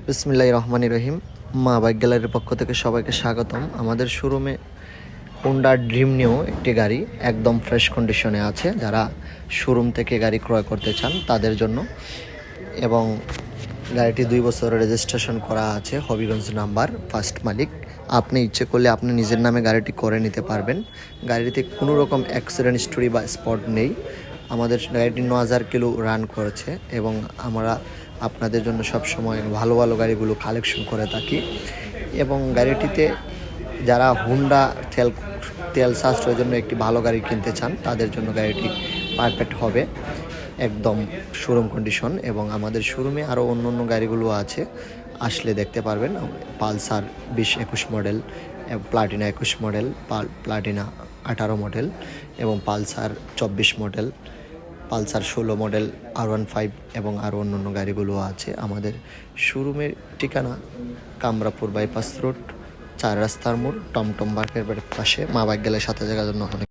বিসমিল্লাহির রহমানির রহিম। মা বাইক গ্যালারির পক্ষ থেকে সবাইকে স্বাগতম। আমাদের শোরুমে হোন্ডা ড্রিম নিউ একটি গাড়ি একদম ফ্রেশ কন্ডিশনে আছে। যারা শোরুম থেকে গাড়ি ক্রয় করতে চান তাদের জন্য, এবং গাড়িটি 2 বছর রেজিস্ট্রেশন করা আছে, হবিগঞ্জ নাম্বার, ফার্স্ট মালিক। আপনি ইচ্ছে করলে আপনি নিজের নামে গাড়িটি করে নিতে পারবেন। গাড়িতে কোনো রকম অ্যাক্সিডেন্ট হিস্টোরি বা স্পট নেই। আমাদের গাড়িটি 9000 কিলো রান করেছে এবং আমরা আপনাদের জন্য সব সময় ভালো ভালো গাড়িগুলো কালেকশন করে থাকি। এবং গাড়িটিতে যারা হুন্ডা তেল সাশ্রয়ের জন্য একটি ভালো গাড়ি কিনতে চান তাদের জন্য গাড়িটি পারফেক্ট হবে, একদম শোরুম কন্ডিশন। এবং আমাদের শোরুমে আরও অন্য অন্য গাড়িগুলো আছে, আসলে দেখতে পারবেন। Pulsar 2021 model, Platina 21 model, Platina 18 model এবং Pulsar 24 model, Pulsar 16 model, R15 এবং আরও অন্য অন্য গাড়িগুলো আছে। আমাদের শোরুমের ঠিকানা কামরাপুর বাইপাস রোড, 4 রাস্তার মোড়, টমটম মার্কেটের পাশে। মা বাইক গ্যালারির সাথে জায়গার জন্য অনেক